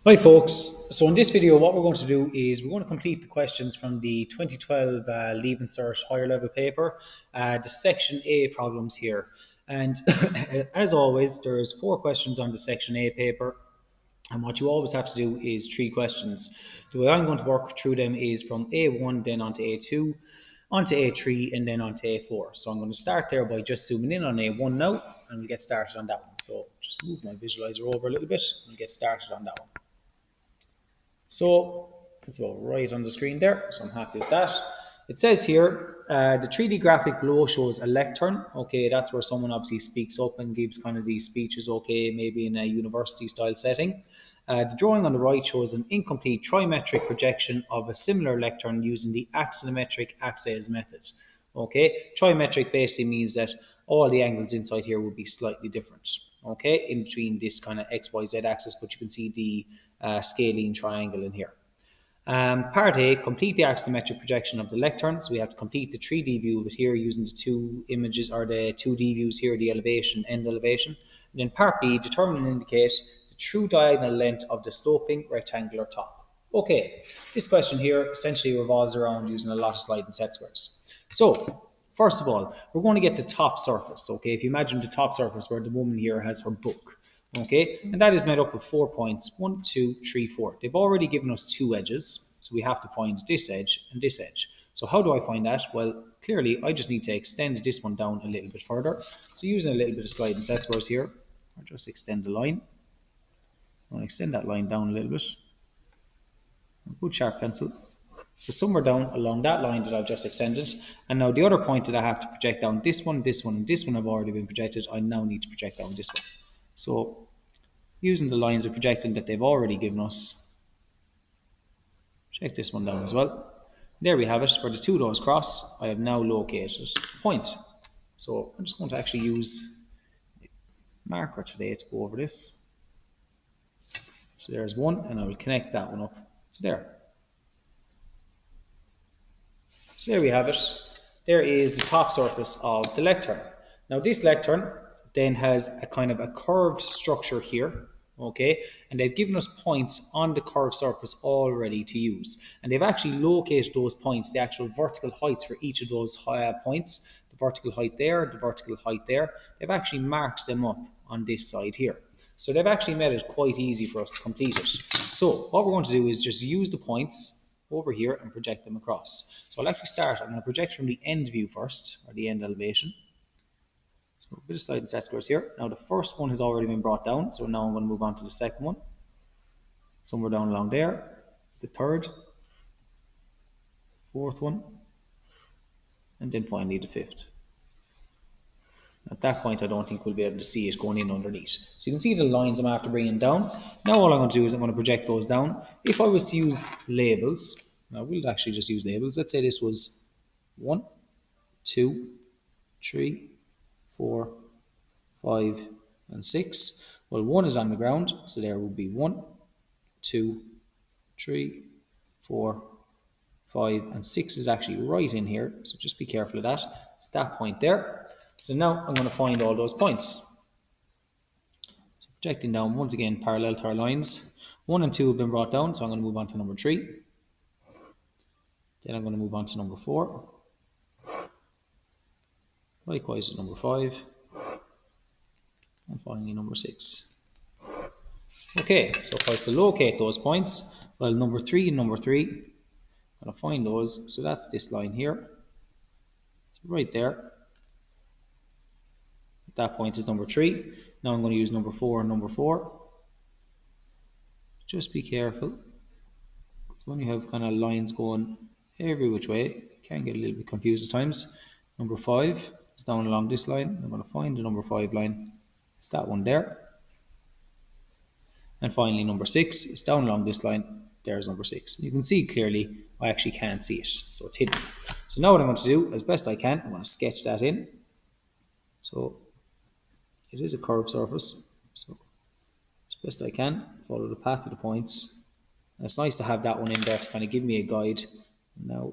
Hi folks, so in this video what we're going to do is we're going to complete the questions from the 2012 Leave Insert higher level paper, the section A problems here. And as always, there's 4 questions on the section A paper, and what you always have to do is 3 questions. The way I'm going to work through them is from A1 then onto A2, onto A3 and then onto A4. So I'm going to start there by just zooming in on A1 now and we'll get started on that one. So just move my visualizer over a little bit and we'll get started on that one. So it's about right on the screen there, so I'm happy with that. It says here, the 3D graphic below shows a lectern. Okay, that's where someone obviously speaks up and gives kind of these speeches, okay, maybe in a university style setting. The drawing on the right shows an incomplete trimetric projection of a similar lectern using the axonometric axes method. Okay, trimetric basically means that all the angles inside here will be slightly different, okay, in between this kind of XYZ axis, but you can see the scalene triangle in here. Part A, complete the axonometric projection of the lectern. So we have to complete the 3D view of it here using the 2 images, or the 2D views here, the elevation, end elevation. And then part B, determine and indicate the true diagonal length of the sloping rectangular top. Okay, this question here essentially revolves around using a lot of sliding set squares. So first of all, we're going to get the top surface. Okay, if you imagine the top surface where the woman here has her book. Okay, and that is made up of 4 points, 1, 2, 3, 4. They've already given us 2 edges, so we have to find this edge and this edge. So how do I find that? Well, clearly I just need to extend this one down a little bit further. So using a little bit of sliding set squares here, I'll just extend the line. I'll extend that line down a little bit. A good sharp pencil. So somewhere down along that line that I've just extended. And now the other point that I have to project down, this one, and this one have already been projected. I now need to project down this one. So using the lines of projecting that they've already given us, check this one down as well. There we have it, where the 2 of those cross. I have now located a point. So I'm just going to actually use a marker today to go over this. So there's one, and I will connect that one up to there. So there we have it. There is the top surface of the lectern. Now this lectern then has a kind of a curved structure here, okay, and they've given us points on the curved surface already to use, and they've actually located those points, the actual vertical heights for each of those points, the vertical height there, the vertical height there. They've actually marked them up on this side here, so they've actually made it quite easy for us to complete it. So what we're going to do is just use the points over here and project them across. So I'll actually start, I'm going to project from the end view first, or the end elevation. So a bit of sliding set squares here. Now the first one has already been brought down, so now I'm going to move on to the second one. Somewhere down along there, the third, fourth one, and then finally the fifth. At that point I don't think we'll be able to see it going in underneath. So you can see the lines I'm after bringing down. Now all I'm going to do is I'm going to project those down. If I was to use labels, now we'll actually just use labels. Let's say this was 1, 2, 3, 4, 5, and 6. Well, 1 is on the ground, so there would be 1, 2, 3, 4, 5, and 6 is actually right in here, so just be careful of that. It's that point there. So now I'm going to find all those points. So projecting down once again parallel to our lines. 1 and 2 have been brought down, so I'm going to move on to number 3. Then I'm going to move on to number 4. Likewise at number 5. And finally number 6. Okay, so if I was to locate those points, well, number 3 and number 3, I'm going to find those. So that's this line here. So right there. At that point is number 3. Now I'm going to use number 4 and number 4. Just be careful, because when you have kind of lines going every which way, you can get a little bit confused at times. Number 5 is down along this line. I'm going to find the number 5 line. It's that one there. And finally number 6 is down along this line. There's number 6. You can see clearly I actually can't see it, so it's hidden. So now what I'm going to do, as best I can, I'm going to sketch that in. So it is a curved surface, so as best I can follow the path of the points. And it's nice to have that one in there to kind of give me a guide. Now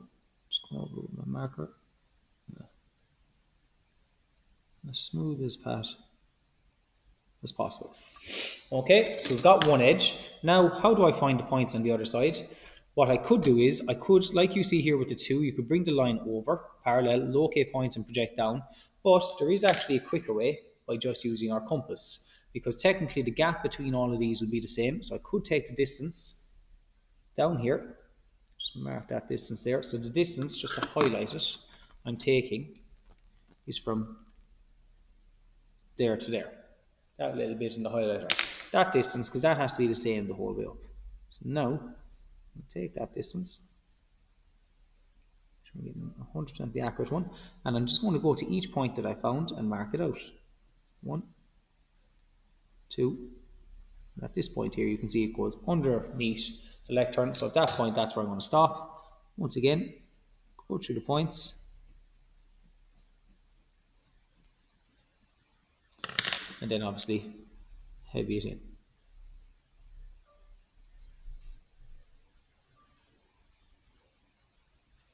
just come over with my marker, as smooth as path as possible. Okay, so we've got one edge. Now, how do I find the points on the other side? What I could do is, like you see here with the 2, you could bring the line over, parallel, locate points and project down. But there is actually a quicker way by just using our compass, because technically the gap between all of these would be the same. So I could take the distance down here, just mark that distance there. So the distance, just to highlight it, I'm taking is from there to there. That little bit in the highlighter. That distance, because that has to be the same the whole way up. So now, I'll take that distance. I'm getting 100% the accurate one. And I'm just going to go to each point that I found and mark it out. 1, 2. And at this point here, you can see it goes underneath the lectern. So at that point, that's where I'm going to stop. Once again, go through the points. And then obviously, heavy it in.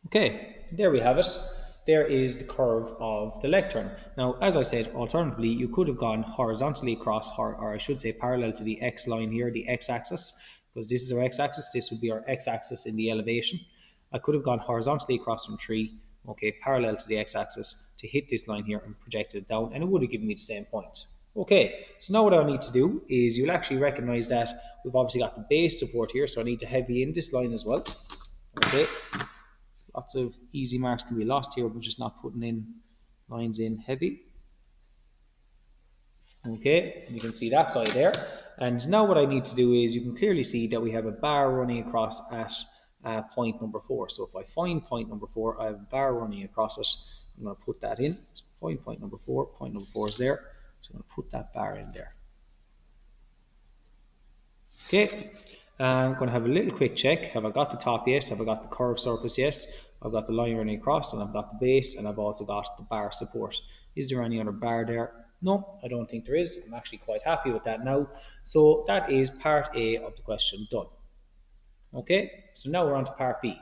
Okay, there we have it. There is the curve of the lectern. Now, as I said, alternatively, you could have gone horizontally across, or I should say parallel to the x line here, the x-axis, because this is our x-axis, this would be our x-axis in the elevation. I could have gone horizontally across from 3, okay, parallel to the x-axis to hit this line here and projected it down, and it would have given me the same point. Okay, so now what I need to do is you'll actually recognize that we've obviously got the base support here, so I need to heavy in this line as well. Okay. Lots of easy marks can be lost here, but just not putting in lines in heavy. Okay, you can see that guy there. And now what I need to do is, you can clearly see that we have a bar running across at point number 4. So if I find point number 4, I have a bar running across it. I'm going to put that in. So find point number 4. Point number 4 is there. So I'm going to put that bar in there. Okay. I'm going to have a little quick check. Have I got the top? Yes. Have I got the curved surface? Yes. I've got the line running across, and I've got the base, and I've also got the bar support. Is there any other bar there? No, I don't think there is. I'm actually quite happy with that now. So that is part A of the question done. Okay, so now we're on to part B.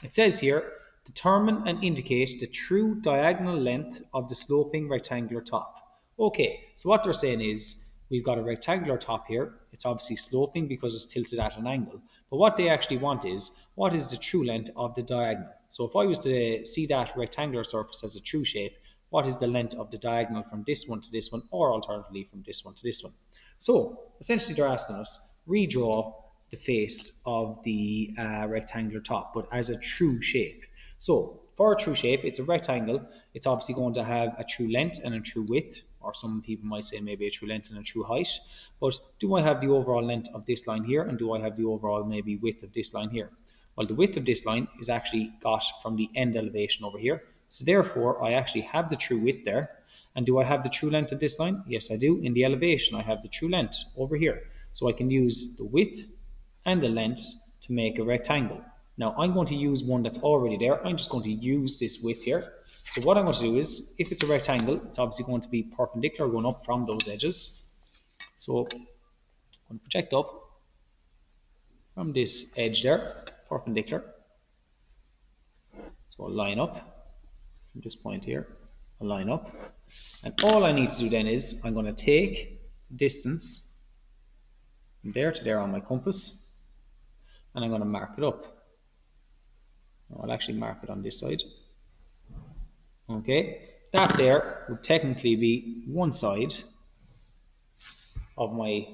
It says here, determine and indicate the true diagonal length of the sloping rectangular top. Okay, so what they're saying is, we've got a rectangular top here. It's obviously sloping because it's tilted at an angle. But what they actually want is, what is the true length of the diagonal? So if I was to see that rectangular surface as a true shape, what is the length of the diagonal from this one to this one, or alternatively from this one to this one? So essentially they're asking us, redraw the face of the rectangular top, but as a true shape. So for a true shape, it's a rectangle. It's obviously going to have a true length and a true width, or some people might say maybe a true length and a true height. But do I have the overall length of this line here, and do I have the overall maybe width of this line here? Well, the width of this line is actually got from the end elevation over here. So therefore, I actually have the true width there. And do I have the true length of this line? Yes, I do. In the elevation, I have the true length over here. So I can use the width and the length to make a rectangle. Now, I'm going to use one that's already there. I'm just going to use this width here. So what I'm going to do is, if it's a rectangle, it's obviously going to be perpendicular going up from those edges. So I'm going to project up from this edge there, perpendicular. So I'll line up from this point here. I'll line up. And all I need to do then is, I'm going to take the distance from there to there on my compass, and I'm going to mark it up. I'll actually mark it on this side. Okay, that there would technically be one side of my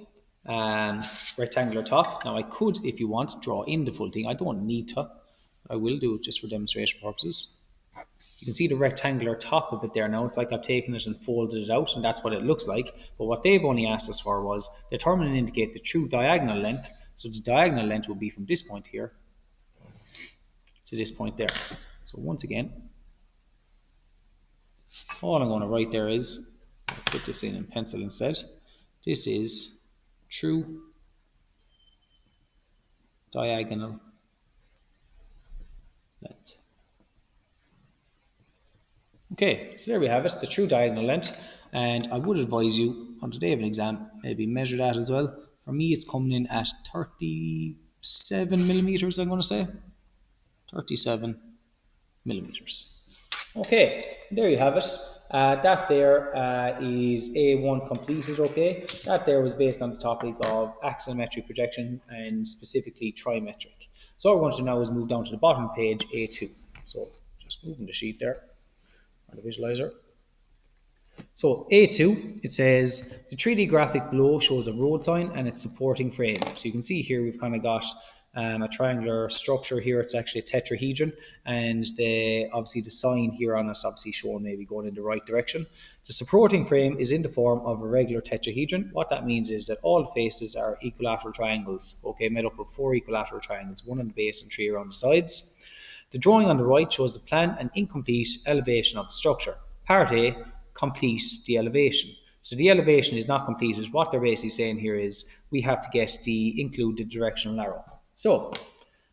rectangular top. Now I could, if you want, draw in the full thing. I don't need to, but I will do it just for demonstration purposes. You can see the rectangular top of it there now. It's like I've taken it and folded it out, and that's what it looks like. But what they've only asked us for was determine and indicate the true diagonal length. So the diagonal length will be from this point here to this point there. So once again, all I'm going to write there is, I'll put this in pencil instead. This is true diagonal length. Okay, so there we have it, the true diagonal length. And I would advise you on the day of an exam, maybe measure that as well. For me, it's coming in at 37 millimeters, I'm going to say. 37 millimeters. Okay, there you have it. That there is A1 completed, okay? That there was based on the topic of axonometric projection and specifically trimetric. So what we're going to do now is move down to the bottom page, A2. So just moving the sheet there on the visualizer. So A2, it says the 3D graphic below shows a road sign and its supporting frame. So you can see here we've kind of got a triangular structure here. It's actually a tetrahedron, and obviously the sign here on it's obviously showing maybe going in the right direction. The supporting frame is in the form of a regular tetrahedron. What that means is that all faces are equilateral triangles, okay, made up of 4 equilateral triangles, 1 on the base and 3 around the sides. The drawing on the right shows the plan and incomplete elevation of the structure. Part A, complete the elevation. So the elevation is not completed. What they're basically saying here is we have to include the directional arrow. So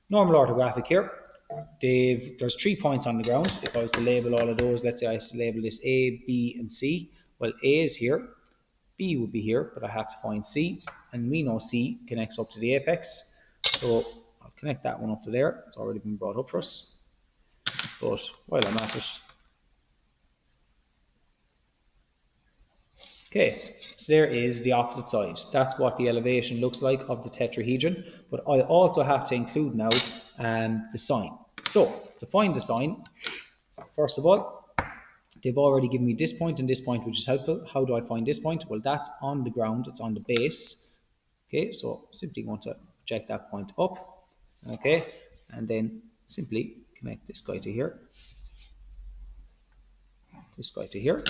normal orthographic here. There's 3 points on the ground. If I was to label all of those, let's say I label this A, B, and C. Well, A is here, B would be here, but I have to find C, and we know C connects up to the apex. So I'll connect that one up to there. It's already been brought up for us. But while I'm at it, okay, so there is the opposite side. That's what the elevation looks like of the tetrahedron, but I also have to include now the sign. So to find the sign, first of all, they've already given me this point and this point, which is helpful. How do I find this point? Well, that's on the ground, it's on the base. Okay, so simply going to project that point up, okay, and then simply connect this guy to here, this guy to here.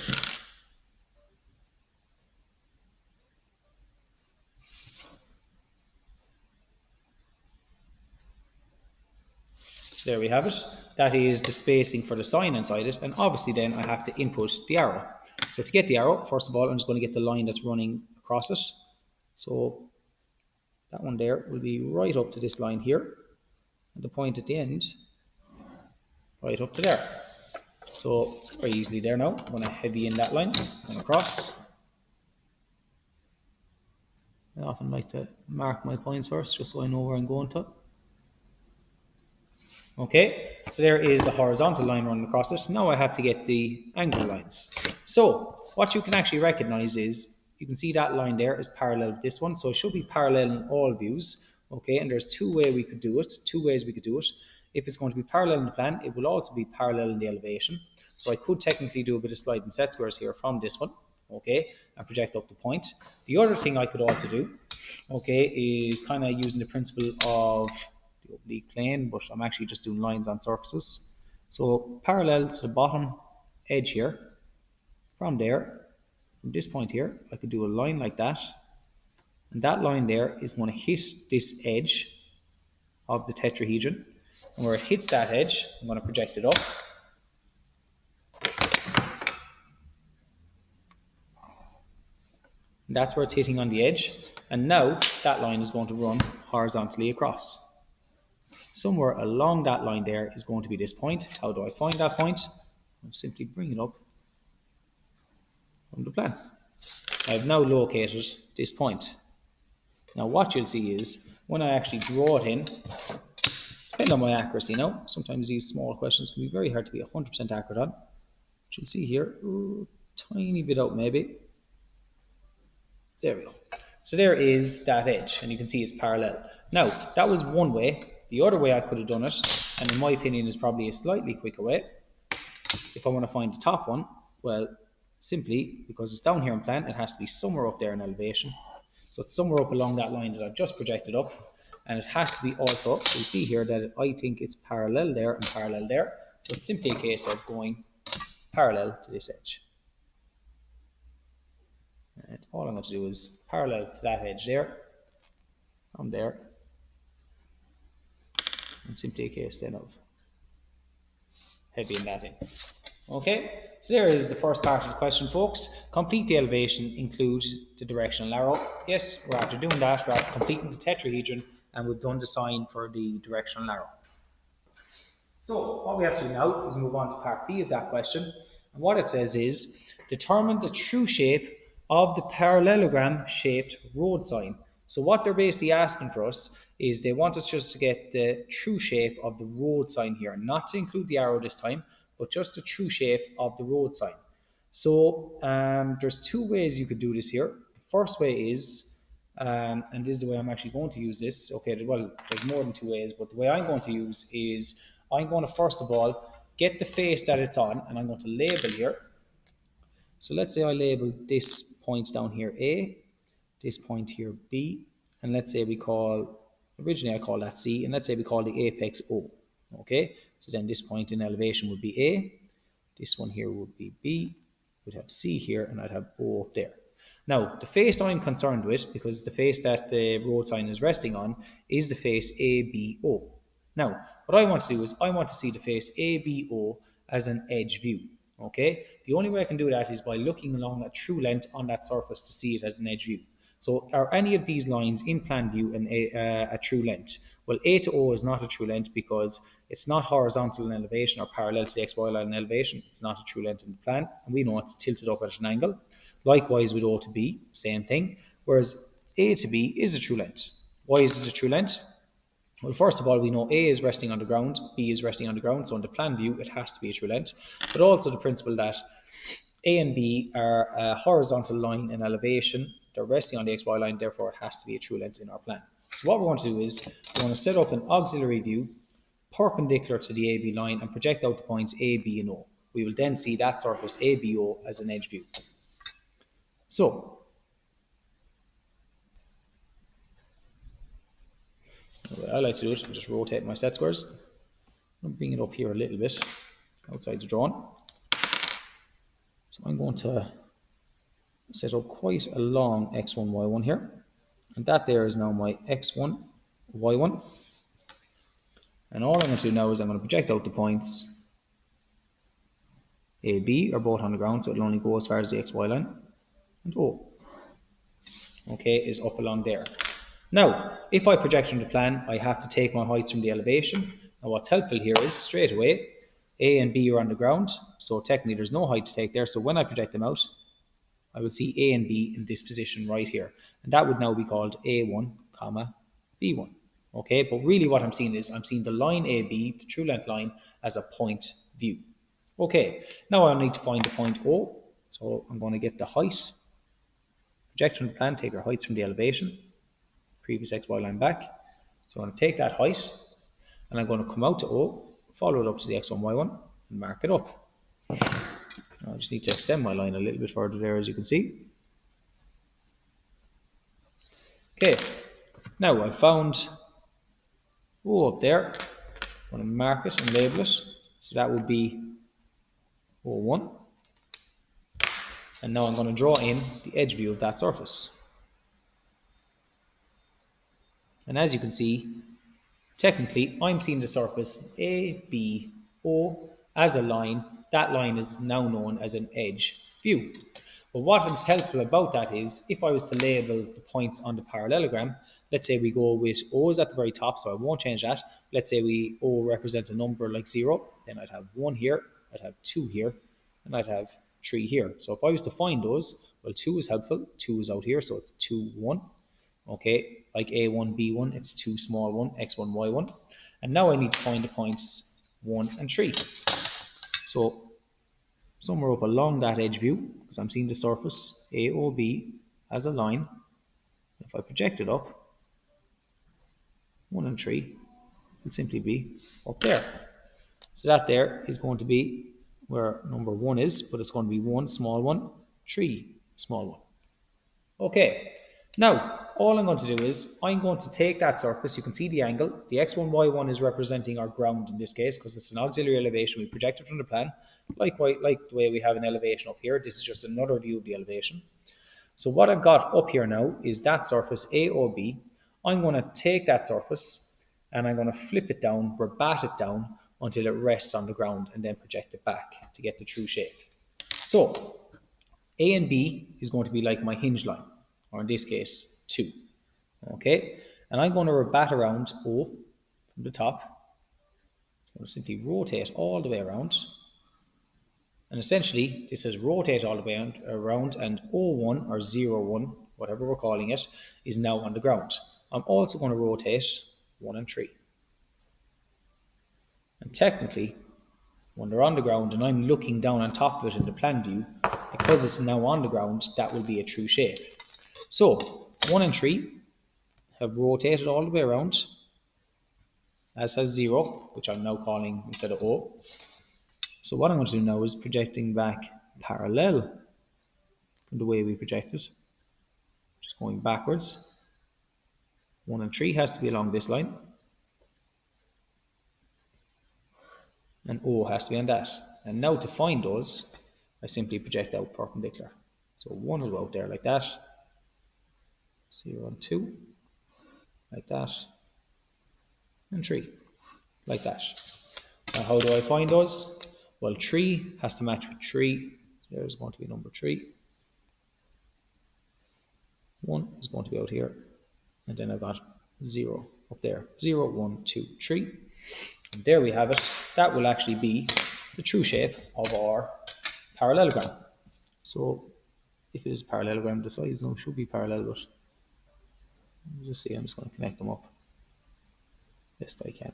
So there we have it. That is the spacing for the sign inside it, and obviously then I have to input the arrow. So to get the arrow, first of all, I'm just going to get the line that's running across it. So that one there will be right up to this line here, and the point at the end right up to there. So very easily there now. I'm going to heavy in that line, going across. I often like to mark my points first, just so I know where I'm going to. Okay, so there is the horizontal line running across it. Now I have to get the angle lines. So what you can actually recognize is, you can see that line there is parallel with this one, so it should be parallel in all views. Okay, and there's two ways we could do it. If it's going to be parallel in the plan, it will also be parallel in the elevation. So I could technically do a bit of sliding set squares here from this one, okay, and project up the point. The other thing I could also do, okay, is kind of using the principle of the oblique plane, but I'm actually just doing lines on surfaces. So parallel to the bottom edge here, from this point here, I could do a line like that, and that line there is going to hit this edge of the tetrahedron, and where it hits that edge, I'm going to project it up. And that's where it's hitting on the edge, and now that line is going to run horizontally across. Somewhere along that line there is going to be this point. How do I find that point? I'll simply bring it up from the plan. I've now located this point. Now what you'll see is, when I actually draw it in, depending on my accuracy now, sometimes these small questions can be very hard to be 100% accurate on. But you'll see here, tiny bit out maybe. There we go. So there is that edge, and you can see it's parallel. Now, that was one way. The other way I could have done it, and in my opinion is probably a slightly quicker way, if I want to find the top one, well, simply because it's down here in plan, it has to be somewhere up there in elevation. So it's somewhere up along that line that I've just projected up, and it has to be also, you'll see here that I think it's parallel there and parallel there. So it's simply a case of going parallel to this edge. And all I'm going to do is parallel to that edge there, from there, and simply a case then of heavying that in. Okay, so there is the first part of the question, folks. Complete the elevation, include the directional arrow. Yes, we're after doing that, we're after completing the tetrahedron, and we've done the sign for the directional arrow. So what we have to do now is move on to part B of that question, and what it says is, determine the true shape of the parallelogram shaped road sign. So what they're basically asking for us is they want us just to get the true shape of the road sign here, not to include the arrow this time, but just the true shape of the road sign. So there's two ways you could do this here. The first way is, and this is the way I'm actually going to use this. Okay, well, there's more than two ways, but the way I'm going to use is I'm going to first of all get the face that it's on, and I'm going to label here. So let's say I label this point down here A, this point here B, and let's say we call, originally I call that C, and let's say we call the apex O. Okay, so then this point in elevation would be A, this one here would be B, we'd have C here, and I'd have O up there. Now, the face I'm concerned with, because the face that the road sign is resting on, is the face ABO. Now, what I want to do is I want to see the face ABO as an edge view. Okay, the only way I can do that is by looking along a true length on that surface to see it as an edge view. So are any of these lines in plan view a true length? Well, A to O is not a true length because it's not horizontal in elevation or parallel to the XY line in elevation. It's not a true length in the plan, and we know it's tilted up at an angle. Likewise with O to B, same thing. Whereas A to B is a true length. Why is it a true length? Well, first of all, we know A is resting on the ground, B is resting on the ground, so in the plan view, it has to be a true length. But also the principle that A and B are a horizontal line in elevation, they're resting on the XY line, therefore it has to be a true length in our plan. So what we want to do is, we want to set up an auxiliary view perpendicular to the AB line and project out the points A, B, and O. We will then see that surface ABO as an edge view. So, the way I like to do it, I just rotate my set squares. I'm bring it up here a little bit outside the drawing. So I'm going to set up quite a long x1, y1 here. And that there is now my x1, y1. And all I'm going to do now is I'm going to project out the points A, B are both on the ground, so it'll only go as far as the xy line. And O, okay, is up along there. Now, if I project from the plan, I have to take my heights from the elevation. And what's helpful here is, straight away, A and B are on the ground, so technically there's no height to take there. So when I project them out, I will see A and B in this position right here. And that would now be called A1, comma, B1. Okay, but really what I'm seeing is, I'm seeing the line AB, the true length line, as a point view. Okay, now I need to find the point O. So I'm going to get the height. Project from the plan, take your heights from the elevation, previous XY line back. So I'm going to take that height, and I'm going to come out to O, follow it up to the X1, Y1, and mark it up. Now I just need to extend my line a little bit further there, as you can see. Okay, now I've found O up there. I'm going to mark it and label it. So that would be O1. And now I'm going to draw in the edge view of that surface. And as you can see, technically I'm seeing the surface ABO as a line. That line is now known as an edge view. But what is helpful about that is, if I was to label the points on the parallelogram, let's say we go with O is at the very top, so I won't change that. Let's say O represents a number like 0, then I'd have 1 here, I'd have 2 here, and I'd have 3 here. So if I was to find those, well, 2 is helpful, 2 is out here, so it's 2, 1. Okay, like A1, B1, it's 2, small 1, X1, Y1. And now I need to find the points 1 and 3. So somewhere up along that edge view, because I'm seeing the surface AOB as a line, if I project it up, 1 and 3 will simply be up there. So that there is going to be where number 1 is, but it's going to be 1, small 1, 3, small 1. Okay, now all I'm going to do is I'm going to take that surface. You can see the angle. The x1, y1 is representing our ground in this case, because it's an auxiliary elevation. We projected from the plan, like the way we have an elevation up here. This is just another view of the elevation. So what I've got up here now is that surface AOB. I'm going to take that surface and I'm going to flip it down, rebat it down until it rests on the ground, and then project it back to get the true shape. So A and B is going to be like my hinge line, or in this case 2. Okay, and I'm going to rebat around O from the top. I'm going to simply rotate all the way around, and essentially this is rotate all the way around, and O1 or 0, 1, whatever we're calling it, is now on the ground. I'm also going to rotate 1 and 3. And technically, when they're on the ground and I'm looking down on top of it in the plan view, because it's now on the ground, that will be a true shape. So 1 and 3 have rotated all the way around, as has 0, which I'm now calling instead of O. So what I'm going to do now is projecting back parallel from the way we projected, just going backwards. 1 and 3 has to be along this line, and O has to be on that. And now to find those, I simply project out perpendicular. So 1 will go out there like that, 0 and 2 like that, and 3 like that. Now how do I find those? Well, 3 has to match with 3, so there's going to be number 3. 1 is going to be out here, and then I've got 0 up there. 0, 1, 2, 3. And there we have it. That will actually be the true shape of our parallelogram. So if it is parallelogram, the sides should be parallel, but you just see, I'm just going to connect them up best I can.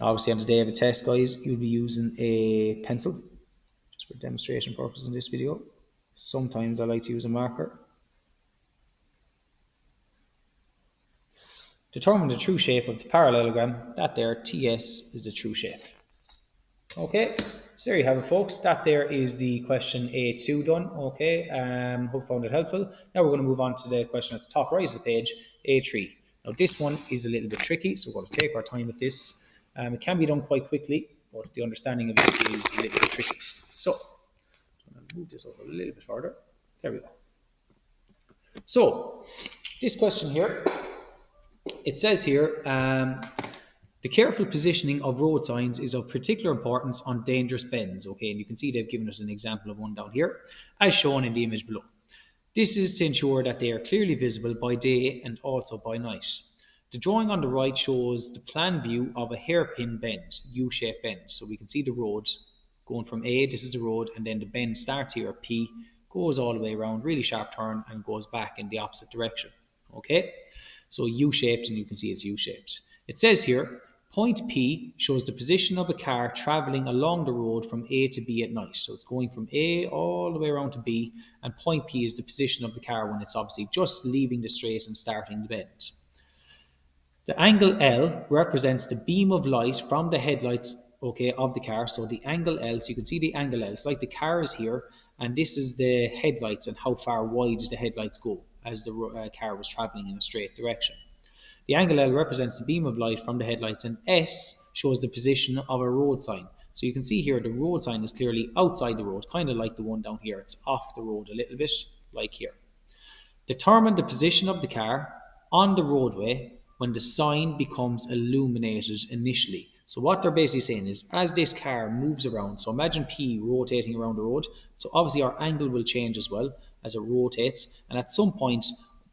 Obviously on the day of a test, guys, you'll be using a pencil just for demonstration purposes in this video. Sometimes I like to use a marker. Determine the true shape of the parallelogram. That there, TS, is the true shape. Okay, so there you have it, folks. That there is the question A2 done. Okay, hope you found it helpful. Now we're going to move on to the question at the top right of the page, A3. Now this one is a little bit tricky, so we're going to take our time with this. It can be done quite quickly, but the understanding of it is a little bit tricky. So I'm going to move this over a little bit further. There we go. So this question here, it says here, the careful positioning of road signs is of particular importance on dangerous bends. Okay, and you can see they've given us an example of one down here, as shown in the image below. This is to ensure that they are clearly visible by day and also by night. The drawing on the right shows the plan view of a hairpin bend, U-shaped bend. So we can see the road going from A, this is the road, and then the bend starts here at P, goes all the way around, really sharp turn, and goes back in the opposite direction. Okay, so U-shaped, and you can see it's U-shaped. It says here, point P shows the position of a car traveling along the road from A to B at night. So it's going from A all the way around to B, and point P is the position of the car when it's obviously just leaving the straight and starting the bend. The angle L represents the beam of light from the headlights, okay, of the car. So the angle L, so you can see the angle L, it's like the car is here, and this is the headlights and how far wide the headlights go as the car was traveling in a straight direction. The angle L represents the beam of light from the headlights, and S shows the position of a road sign. So you can see here the road sign is clearly outside the road, kind of like the one down here. It's off the road a little bit, like here. Determine the position of the car on the roadway when the sign becomes illuminated initially. So what they're basically saying is, as this car moves around, so imagine P rotating around the road, so obviously our angle will change as well as it rotates, and at some point,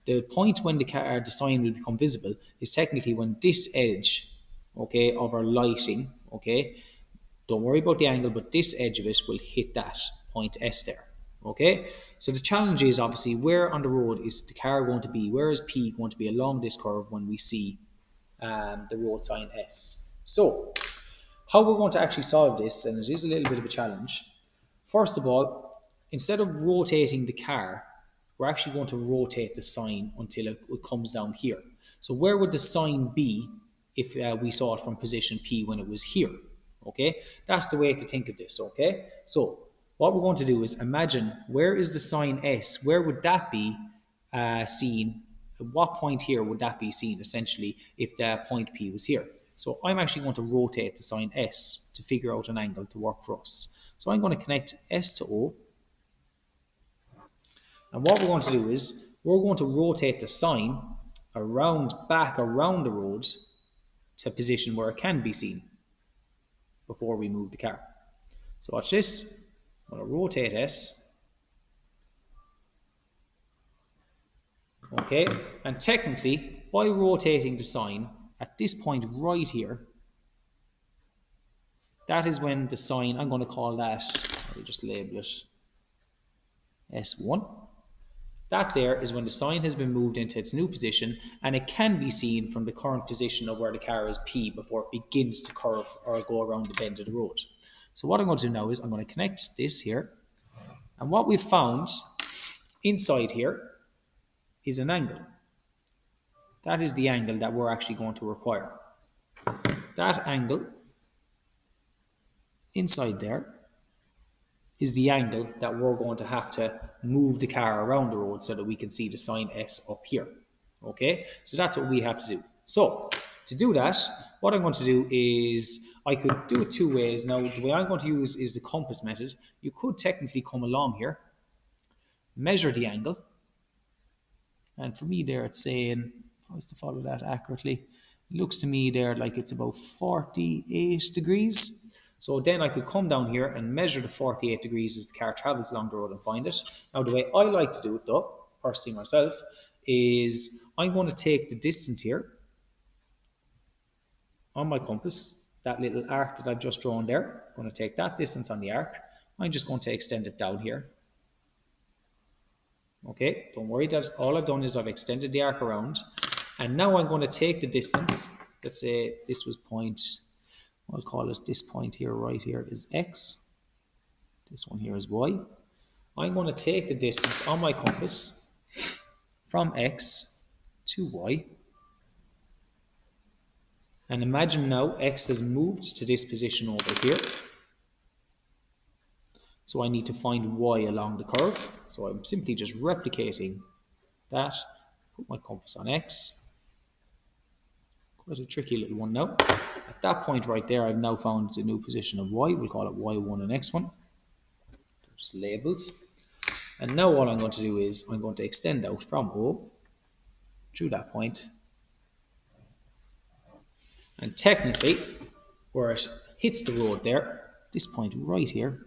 the point when the sign will become visible is technically when this edge, okay, of our lighting, okay, don't worry about the angle, but this edge of it will hit that point S there. Okay, so the challenge is obviously where on the road is the car going to be, where is P going to be along this curve when we see the road sign S. So how we're going to actually solve this, and it is a little bit of a challenge. First of all, instead of rotating the car, we're actually going to rotate the sign until it comes down here. So where would the sign be if we saw it from position P when it was here? Okay, that's the way to think of this. Okay, so what we're going to do is imagine, where is the sign S? Where would that be seen? At what point here would that be seen, essentially, if the point P was here? So I'm actually going to rotate the sign S to figure out an angle to work for us. So I'm going to connect S to O. And what we're going to do is, we're going to rotate the sign back around the road to a position where it can be seen before we move the car. So watch this. I'm going to rotate S. Okay, and technically, by rotating the sign at this point right here, that is when the sign, I'm going to call that, I'll just label it S1. That there is when the sign has been moved into its new position, and it can be seen from the current position of where the car is P before it begins to curve or go around the bend of the road. So what I'm going to do now is I'm going to connect this here, and what we've found inside here is an angle. That is the angle that we're actually going to require. That angle inside there is the angle that we're going to have to move the car around the road so that we can see the sign S up here. Okay, so that's what we have to do. So to do that, what I'm going to do is, I could do it two ways. Now the way I'm going to use is the compass method. You could technically come along here, measure the angle, and for me there it's saying, if I was to follow that accurately, it looks to me there like it's about 48 degrees. So then I could come down here and measure the 48 degrees as the car travels along the road and find it. Now the way I like to do it though, personally myself, is I'm going to take the distance here on my compass, that little arc that I've just drawn there. I'm going to take that distance on the arc. I'm just going to extend it down here. Okay, don't worry, that all I've done is I've extended the arc around. And now I'm going to take the distance. Let's say this was point, I'll call it this point here, right here is X. This one here is Y. I'm going to take the distance on my compass from X to Y. And imagine now X has moved to this position over here. So I need to find Y along the curve. So I'm simply just replicating that. Put my compass on X. Quite a tricky little one now. At that point right there, I've now found the new position of Y. We'll call it Y1 and X1. They're just labels. And now all I'm going to do is I'm going to extend out from O through that point. And technically, where it hits the road there, this point right here,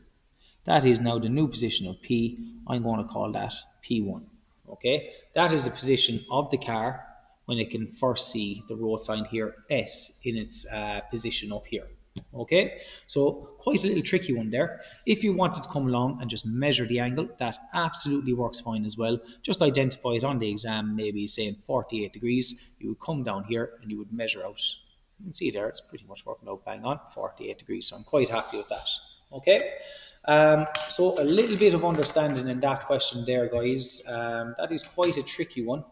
that is now the new position of P. I'm going to call that P1. Okay, that is the position of the car when it can first see the road sign here, S, in its position up here. Okay, so quite a little tricky one there. If you wanted to come along and just measure the angle, that absolutely works fine as well. Just identify it on the exam, maybe saying 48 degrees. You would come down here and you would measure out. You can see there, it's pretty much working out bang on, 48 degrees. So I'm quite happy with that. Okay, so a little bit of understanding in that question there, guys. That is quite a tricky one.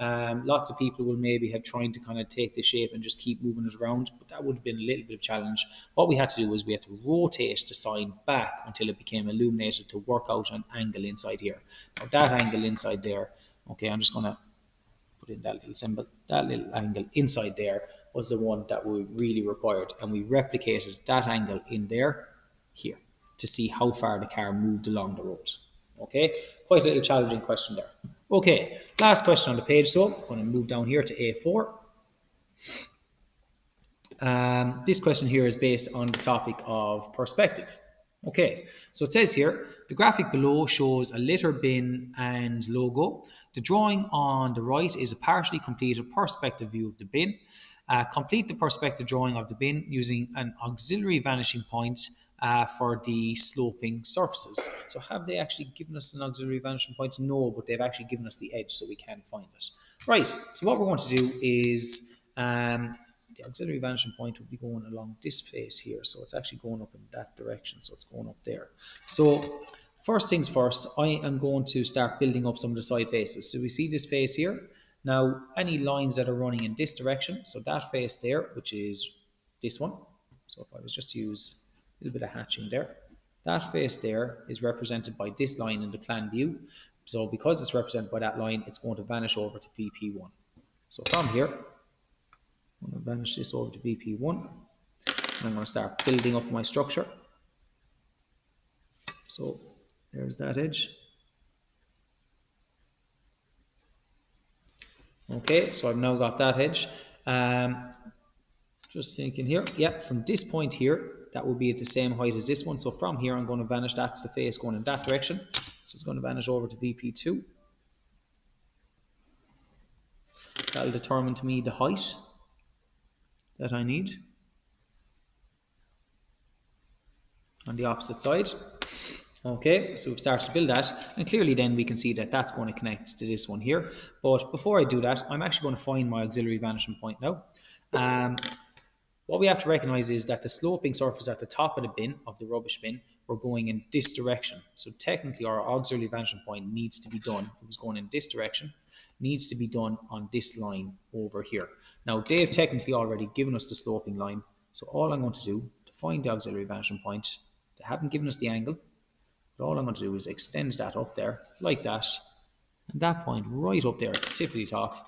Lots of people will maybe have trying to kind of take the shape and just keep moving it around, but that would have been a little bit of a challenge. What we had to do was we had to rotate the sign back until it became illuminated to work out an angle inside here. Now that angle inside there, okay, I'm just going to put in that little symbol, that little angle inside there was the one that we really required, and we replicated that angle in there here to see how far the car moved along the road. Okay, quite a little challenging question there. Okay, last question on the page. So I'm going to move down here to A4. This question here is based on the topic of perspective. Okay, so it says here, the graphic below shows a litter bin and logo. The drawing on the right is a partially completed perspective view of the bin. Complete the perspective drawing of the bin using an auxiliary vanishing point for the sloping surfaces. So have they actually given us an auxiliary vanishing point? No, but they've actually given us the edge so we can find it. Right, so what we're going to do is the auxiliary vanishing point will be going along this face here. So it's actually going up in that direction. So it's going up there. So first things first, I am going to start building up some of the side faces. So we see this face here. Now, any lines that are running in this direction, so that face there, which is this one. So if I was just to use a little bit of hatching there, that face there is represented by this line in the plan view. So because it's represented by that line, it's going to vanish over to VP1. So from here, I'm going to vanish this over to VP1. And I'm going to start building up my structure. So there's that edge. Okay, so I've now got that edge. Just thinking here, yeah, from this point here, that will be at the same height as this one. So from here, I'm going to vanish. That's the face going in that direction. So it's going to vanish over to VP2. That'll determine to me the height that I need on the opposite side. Okay, so we've started to build that, and clearly then we can see that that's going to connect to this one here. But before I do that, I'm actually going to find my auxiliary vanishing point now. What we have to recognize is that the sloping surface at the top of the bin, of the rubbish bin, we're going in this direction. So technically our auxiliary vanishing point needs to be done, it was going in this direction, needs to be done on this line over here. Now they've technically already given us the sloping line, so all I'm going to do to find the auxiliary vanishing point, they haven't given us the angle, but all I'm going to do is extend that up there like that, and that point right up there at the tip of the top,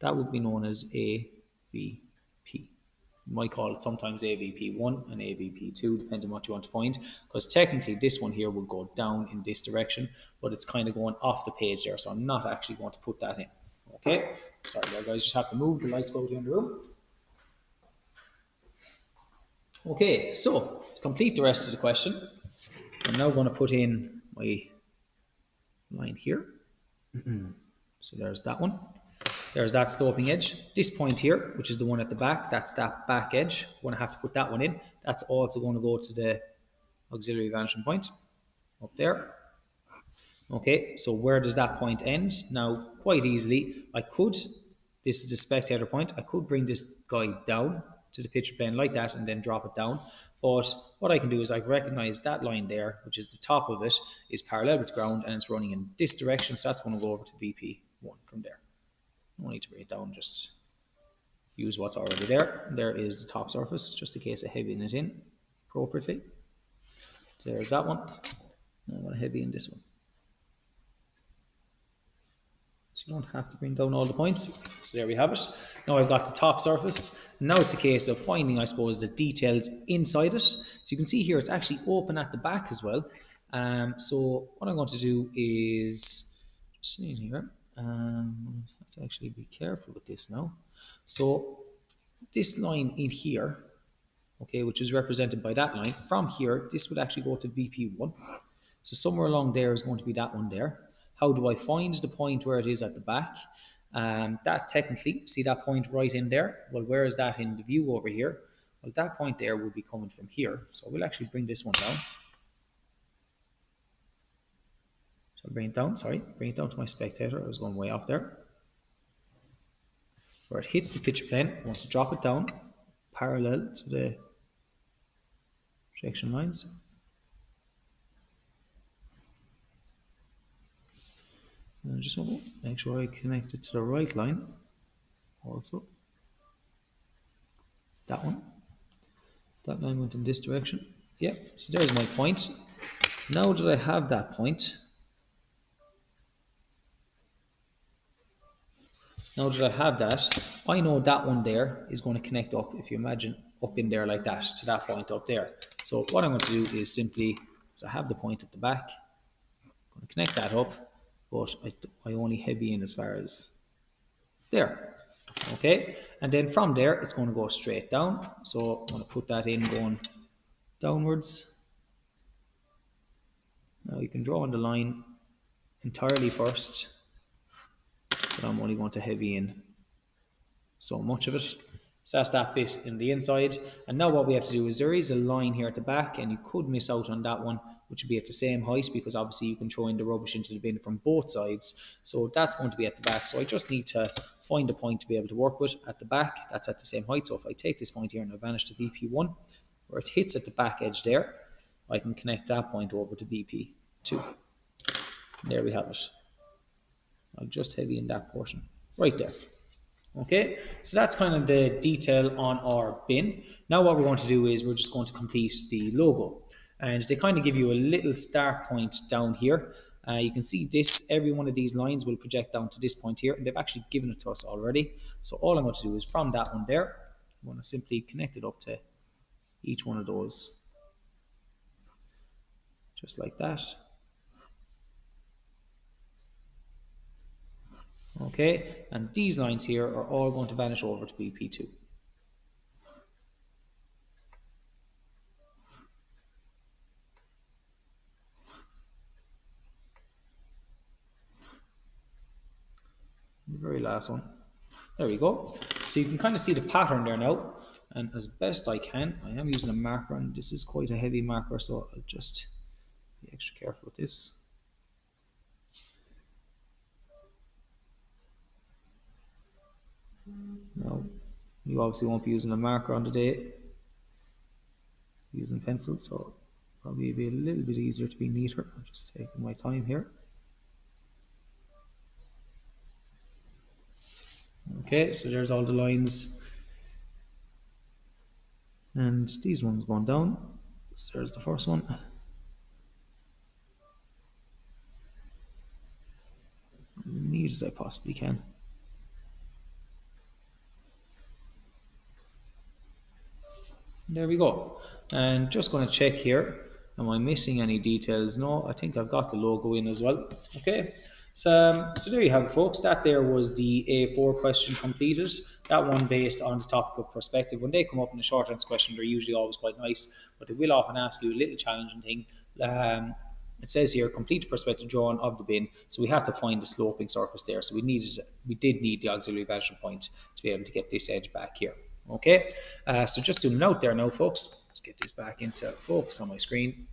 that would be known as AVP. You might call it sometimes AVP1 and AVP2, depending on what you want to find, because technically this one here will go down in this direction, but it's kind of going off the page there, so I'm not actually going to put that in. Okay, sorry there guys, just have to move, the lights go in the room. Okay, so to complete the rest of the question, I'm now going to put in my line here. So there's that one. There's that sloping edge. This point here, which is the one at the back, that's that back edge. We're going to have to put that one in. That's also going to go to the auxiliary vanishing point up there. Okay, so where does that point end? Now, quite easily, I could, this is the spectator point, I could bring this guy down to the picture plane like that and then drop it down. But what I can do is I recognize that line there, which is the top of it, is parallel with the ground and it's running in this direction. So that's going to go over to VP1 from there. No need to bring it down, just use what's already there. There is the top surface, just in case of heavying it in appropriately. So there's that one. Now I'm going to heavy in this one. So you don't have to bring down all the points. So there we have it. Now I've got the top surface. Now it's a case of finding, I suppose, the details inside it. So you can see here it's actually open at the back as well. So what I'm going to do is, just in here, I have to actually be careful with this now. So this line in here, okay, which is represented by that line, from here, this would actually go to VP1. So somewhere along there is going to be that one there. How do I find the point where it is at the back? That technically, see that point right in there? Well, where is that in the view over here? Well, that point there would be coming from here. So we'll actually bring this one down. So bring it down, sorry, bring it down to my spectator. I was going way off there. Where it hits the picture plane, I want to drop it down parallel to the projection lines. And I just want to make sure I connect it to the right line also. It's that one. So that line went in this direction. Yeah, so there's my point. Now that I have that point, now that I have that, I know that one there is going to connect up, if you imagine, up in there like that, to that point up there. So what I'm going to do is simply, so I have the point at the back, I'm going to connect that up, but I only heavy in as far as there. Okay, and then from there, it's going to go straight down. So I'm going to put that in going downwards. Now you can draw on the line entirely first. But I'm only going to heavy in so much of it. So that's that bit in the inside. And now what we have to do is there is a line here at the back, and you could miss out on that one, which would be at the same height, because obviously you can throw in the rubbish into the bin from both sides. So that's going to be at the back. So I just need to find a point to be able to work with at the back. That's at the same height. So if I take this point here and I vanish to VP1, where it hits at the back edge there, I can connect that point over to VP2. And there we have it. I'll just heavy in that portion right there. Okay, so that's kind of the detail on our bin. Now what we're going to do is we're just going to complete the logo. And they kind of give you a little start point down here. You can see this, every one of these lines will project down to this point here, and they've actually given it to us already. So all I'm going to do is from that one there, I'm going to simply connect it up to each one of those, just like that. Okay, and these lines here are all going to vanish over to VP2. The very last one. There we go. So you can kind of see the pattern there now, and as best I can, I am using a marker, and this is quite a heavy marker, so I'll just Be extra careful with this. Now, you obviously won't be using a marker on the day, using pencil, so probably be a little bit easier to be neater. I'm just taking my time here. Okay, so there's all the lines, and these ones going down. So there's the first one. Neat as I possibly can. There we go. And just going to check here, am I missing any details? No, I think I've got the logo in as well. Okay, so there you have it, folks. That there was the A4 question completed. That one based on the topic of perspective. When they come up in a short answer question, they're usually always quite nice, but they will often ask you a little challenging thing. It says here, complete perspective drawing of the bin. So we have to find the sloping surface there. So we did need the auxiliary vanishing point to be able to get this edge back here. Okay, so just zooming out there now, folks. Let's get this back into focus on my screen.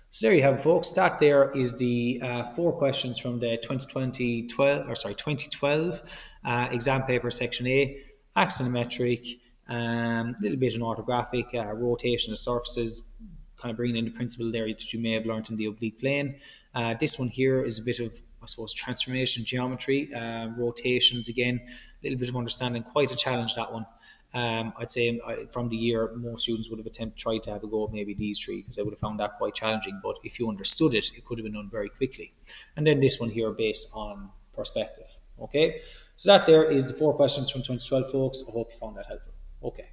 So there you have it, folks. That there is the 4 questions from the 2012 exam paper, section A, axonometric, little bit in orthographic, rotation of surfaces, kind of bringing in the principle there that you may have learned in the oblique plane. This one here is a bit of, I suppose, transformation geometry, rotations again, a little bit of understanding, quite a challenge, that one. I'd say from the year, most students would have tried to have a go at maybe these 3 because they would have found that quite challenging, but if you understood it, it could have been done very quickly. And then this one here based on perspective. Okay, so that there is the 4 questions from 2012, folks. I hope you found that helpful. Okay.